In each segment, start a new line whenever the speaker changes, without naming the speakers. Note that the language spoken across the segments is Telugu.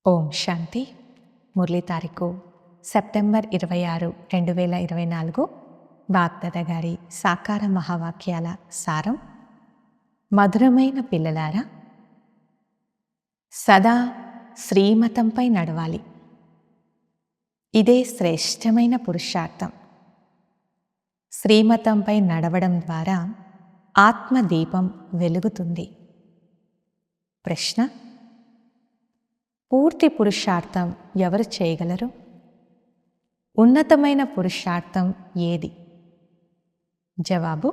ఓం శాంతి. మురళీ తారీఖు సెప్టెంబర్ 26, 2024. బాగ్దాదా గారి సాకార మహావాక్యాల సారం. మధురమైన పిల్లలారా, సదా శ్రీమతంపై నడవాలి. ఇదే శ్రేష్టమైన పురుషార్థం. శ్రీమతంపై నడవడం ద్వారా ఆత్మదీపం వెలుగుతుంది. ప్రశ్న: పూర్తి పురుషార్థం ఎవరు చేయగలరు? ఉన్నతమైన పురుషార్థం ఏది? జవాబు: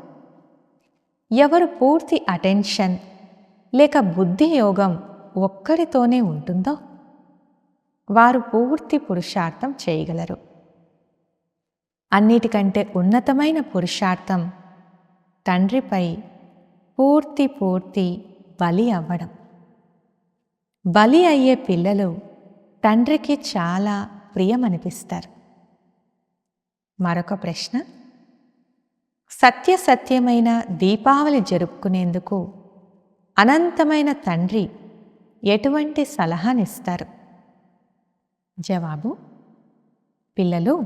ఎవరు పూర్తి అటెన్షన్ లేక బుద్ధి యోగం ఒక్కరితోనే ఉంటుందో వారు పూర్తి పురుషార్థం చేయగలరు. అన్నిటికంటే ఉన్నతమైన పురుషార్థం తండ్రిపై పూర్తి బలి అవ్వడం. బలి అయ్యే పిల్లలు తండ్రికి చాలా ప్రియమనిపిస్తారు. మరొక ప్రశ్న: సత్యమైన దీపావళి జరుపుకునేందుకు అనంతమైన తండ్రి ఎటువంటి సలహానిస్తారు? జవాబు: పిల్లలు,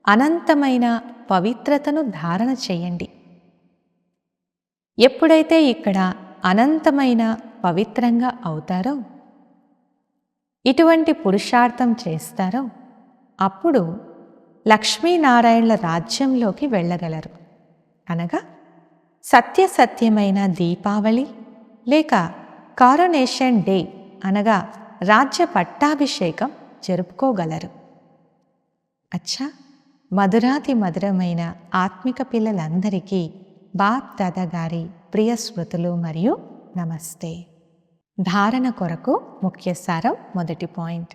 అనంతమైన పవిత్రతను ధారణ చేయండి. ఎప్పుడైతే ఇక్కడ అనంతమైన పవిత్రంగా అవుతారో, ఇటువంటి పురుషార్థం చేస్తారో, అప్పుడు లక్ష్మీనారాయణల రాజ్యంలోకి వెళ్ళగలరు. అనగా సత్యమైన దీపావళి లేక కారోనేషన్ డే అనగా రాజ్య పట్టాభిషేకం జరుపుకోగలరు. అచ్చా, మధురాతి మధురమైన ఆత్మిక పిల్లలందరికీ బాప్ దాదా గారి ప్రియ స్మృతులు మరియు నమస్తే. ధారణ కొరకు ముఖ్య సారం. మొదటి పాయింట్: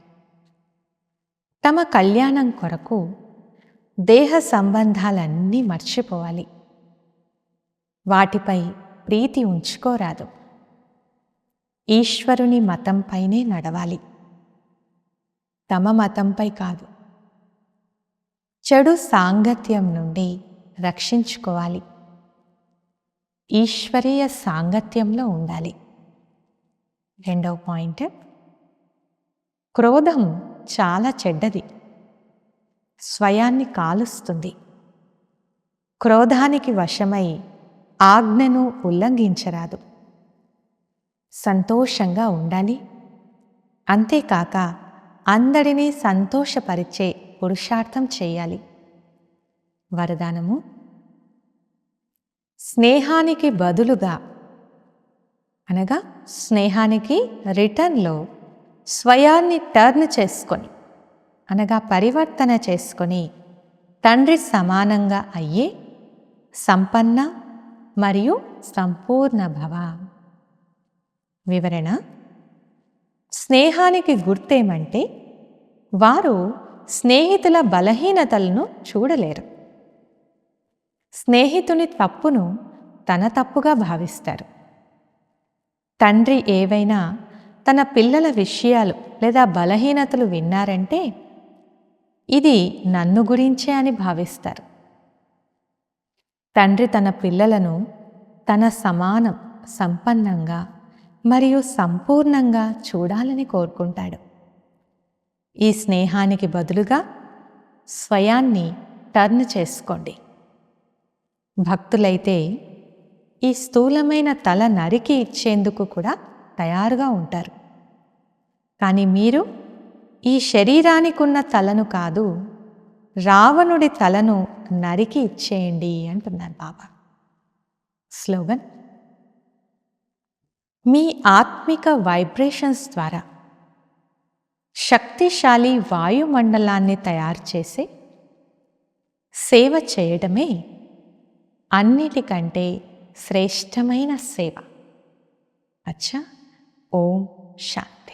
తమ కళ్యాణం కొరకు దేహ సంబంధాలన్నీ మర్చిపోవాలి. వాటిపై ప్రీతి ఉంచుకోరాదు. ఈశ్వరుని మతంపైనే నడవాలి, తమ మతంపై కాదు. చెడు సాంగత్యం నుండి రక్షించుకోవాలి. ఈశ్వరీయ సాంగత్యంలో ఉండాలి. రెండవ పాయింట్: క్రోధం చాలా చెడ్డది, స్వయాన్ని కాలుస్తుంది. క్రోధానికి వశమై ఆజ్ఞను ఉల్లంఘించరాదు. సంతోషంగా ఉండాలి. అంతేకాక అందరినీ సంతోషపరిచే పురుషార్థం చేయాలి. వరదానము: స్నేహానికి బదులుగా అనగా స్నేహానికి రిటర్న్లో స్వయాన్ని టర్న్ చేసుకొని అనగా పరివర్తన చేసుకొని తండ్రి సమానంగా అయ్యే సంపన్న మరియు సంపూర్ణ భవ. వివరణ: స్నేహానికి గుర్తేమంటే వారు స్నేహితుల బలహీనతలను చూడలేరు. స్నేహితుని తప్పును తన తప్పుగా భావిస్తారు. తండ్రి ఏవైనా తన పిల్లల విషయాలు లేదా బలహీనతలు విన్నారంటే ఇది నన్ను గురించే అని భావిస్తారు. తండ్రి తన పిల్లలను తన సమానం, సంపన్నంగా మరియు సంపూర్ణంగా చూడాలని కోరుకుంటాడు. ఈ స్నేహానికి బదులుగా స్వయాన్ని టర్న్ చేసుకోండి. భక్తులైతే ఈ స్థూలమైన తల నరికి ఇచ్చేందుకు కూడా తయారుగా ఉంటారు. కానీ మీరు ఈ శరీరానికున్న తలను కాదు, రావణుడి తలను నరికి ఇచ్చేయండి అంటున్నారు బాబా. స్లోగన్: మీ ఆత్మిక వైబ్రేషన్స్ ద్వారా శక్తిశాలి వాయుమండలాన్ని తయారు చేసే సేవ చేయడమే అన్నిటికంటే శ్రేష్టమైన సేవ. అచ్చా, ఓం శాంతి.